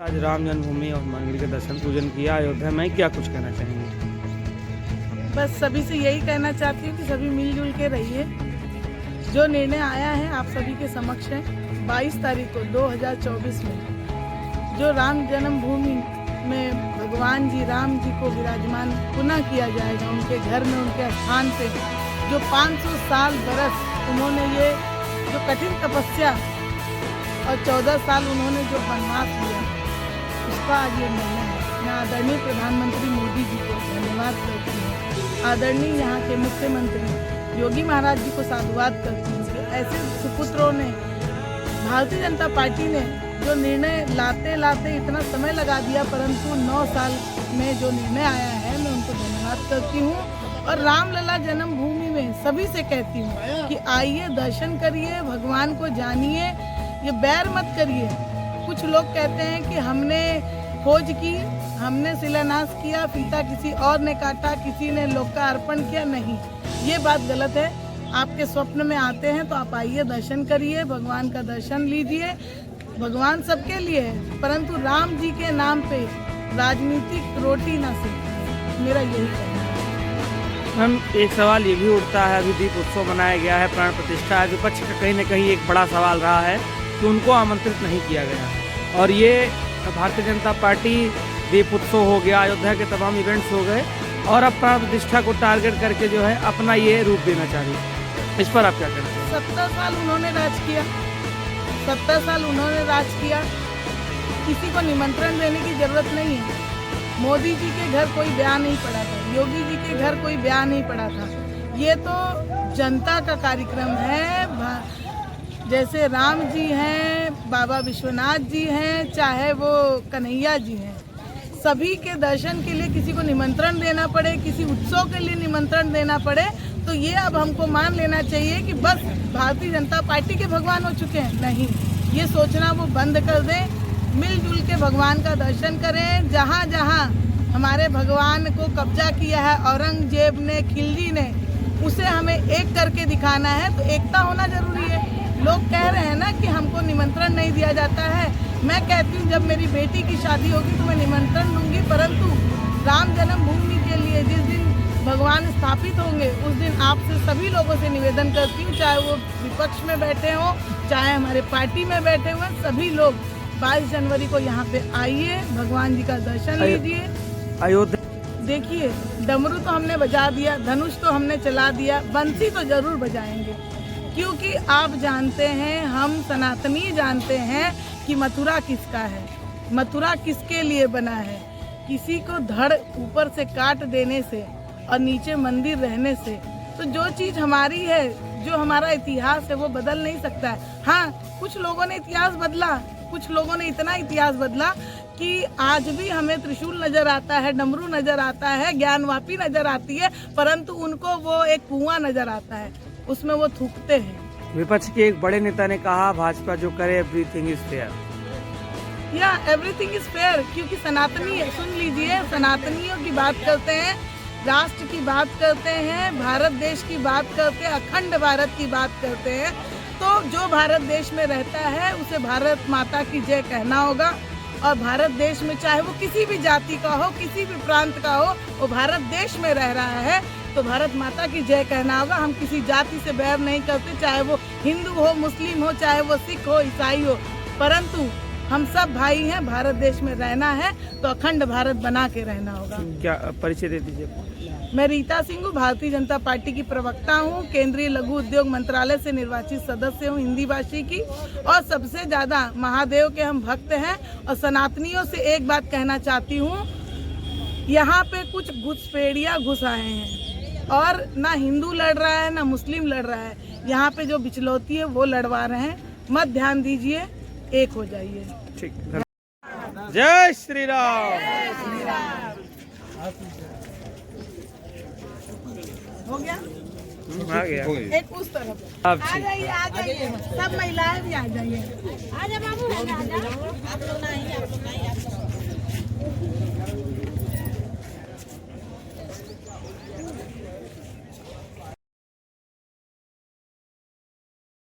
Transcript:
आज राम जन्मभूमि और मंदिर के दर्शन पूजन किया अयोध्या में, क्या कुछ कहना चाहेंगे? बस सभी से यही कहना चाहती हूँ कि सभी मिलजुल के रहिए। जो निर्णय आया है आप सभी के समक्ष है। 22 तारीख को 2024 में जो राम जन्मभूमि में भगवान जी राम जी को विराजमान पुनः किया जाएगा, उनके घर में, उनके स्थान पे जो 500 साल बरस उन्होंने ये जो कठिन तपस्या और 14 साल उन्होंने जो वनवास लिया, उसका आज ये निर्णय है। मैं आदरणीय प्रधानमंत्री मोदी जी को धन्यवाद करती हूँ, आदरणीय यहाँ के मुख्यमंत्री योगी महाराज जी को साधुवाद करती हूँ कि ऐसे सुपुत्रों ने, भारतीय जनता पार्टी ने जो निर्णय लाते लाते इतना समय लगा दिया, परंतु 9 साल में जो निर्णय आया है, मैं उनको धन्यवाद करती हूँ। और रामलला जन्मभूमि में सभी से कहती हूँ कि आइए दर्शन करिए, भगवान को जानिए, ये बैर मत करिए। कुछ लोग कहते हैं कि हमने खोज की, हमने शिलान्यास किया, फीता किसी और ने काटा, किसी ने लोकार्पण किया, नहीं, ये बात गलत है। आपके स्वप्न में आते हैं तो आप आइए, दर्शन करिए, भगवान का दर्शन लीजिए। भगवान सबके लिए है, परंतु राम जी के नाम पे राजनीतिक रोटी ना से, मेरा यही कहना है। मैम, एक सवाल ये भी उठता है, अभी दीप उत्सव मनाया गया है, प्राण प्रतिष्ठा है, विपक्ष का कहीं न कहीं एक बड़ा सवाल रहा है कि उनको आमंत्रित नहीं किया गया। और ये भारतीय जनता पार्टी दीप उत्सव हो गया, अयोध्या के तमाम इवेंट्स हो गए, और अब प्राण प्रतिष्ठा को टारगेट करके जो है अपना ये रूप देना चाह रही है। इस पर आप क्या कहते हैं? 70 साल उन्होंने राज किया, 70 साल उन्होंने राज किया, किसी को निमंत्रण देने की जरूरत नहीं है। मोदी जी के घर कोई ब्याह नहीं पड़ा था, योगी जी के घर कोई ब्याह नहीं पड़ा था। ये तो जनता का कार्यक्रम है। जैसे राम जी हैं, बाबा विश्वनाथ जी हैं, चाहे वो कन्हैया जी हैं, सभी के दर्शन के लिए किसी को निमंत्रण देना पड़े, किसी उत्सव के लिए निमंत्रण देना पड़े, तो ये अब हमको मान लेना चाहिए कि बस भारतीय जनता पार्टी के भगवान हो चुके हैं। नहीं, ये सोचना वो बंद कर दें, मिलजुल के भगवान का दर्शन करें। जहाँ जहाँ हमारे भगवान को कब्जा किया है औरंगजेब ने, खिलजी ने, उसे हमें एक करके दिखाना है, तो एकता होना जरूरी है। लोग कह रहे हैं ना कि हमको निमंत्रण नहीं दिया जाता है। मैं कहती हूँ जब मेरी बेटी की शादी होगी तो मैं निमंत्रण दूंगी, परंतु राम जन्मभूमि के लिए जिस दिन भगवान स्थापित होंगे उस दिन आपसे सभी लोगों से निवेदन करती हूँ, चाहे वो विपक्ष में बैठे हों, चाहे हमारे पार्टी में बैठे हुए, सभी लोग 22 जनवरी को यहाँ पे आइए, भगवान जी का दर्शन लीजिए। अयोध्या देखिए, डमरू तो हमने बजा दिया, धनुष तो हमने चला दिया, बंसी तो जरूर बजाएंगे, क्योंकि आप जानते हैं, हम सनातनी जानते हैं कि मथुरा किसका है, मथुरा किसके लिए बना है। किसी को धड़ ऊपर से काट देने से और नीचे मंदिर रहने से, तो जो चीज़ हमारी है, जो हमारा इतिहास है, वो बदल नहीं सकता है। हाँ, कुछ लोगों ने इतिहास बदला, कुछ लोगों ने इतना इतिहास बदला कि आज भी हमें त्रिशूल नजर आता है, डमरू नजर आता है, ज्ञानवापी नजर आती है, परंतु उनको वो एक कुआं नजर आता है, उसमें वो थूकते हैं। विपक्ष के एक बड़े नेता ने कहा, भाजपा जो करे एवरीथिंग इज फेयर। या एवरीथिंग इज फेयर, क्योंकि सनातनी, सुन लीजिए, सनातनियों की बात करते हैं, राष्ट्र की बात करते हैं, भारत देश की बात करते हैं, अखंड भारत की बात करते हैं। तो जो भारत देश में रहता है उसे भारत माता की जय कहना होगा। और भारत देश में चाहे वो किसी भी जाति का हो, किसी भी प्रांत का हो, वो भारत देश में रह रहा है तो भारत माता की जय कहना होगा। हम किसी जाति से बैर नहीं करते, चाहे वो हिंदू हो, मुस्लिम हो, चाहे वो सिख हो, ईसाई हो, परंतु हम सब भाई हैं। भारत देश में रहना है तो अखंड भारत बना के रहना होगा। क्या परिचय दे दीजिए? मैं रीता सिंह हूँ, भारतीय जनता पार्टी की प्रवक्ता हूँ, केंद्रीय लघु उद्योग मंत्रालय से निर्वाचित सदस्य हूँ, हिंदी भाषी की, और सबसे ज्यादा महादेव के हम भक्त हैं। और सनातनियों से एक बात कहना चाहती हूँ, यहाँ पे कुछ घुसपैठिया घुस आए हैं और ना हिंदू लड़ रहा है ना मुस्लिम लड़ रहा है, यहाँ पे जो बिचलौती है वो लड़वा रहे हैं। मत ध्यान दीजिए, एक हो जाइए। ठीक, जय श्री राम। हो गया? आ गया। एक उस तरफ आ जाइए, आ जाइए, सब महिलाएं भी आ जाइए। आजा बाबू, आप लोग नहीं, आप लोग नहीं, आप लोग नहीं।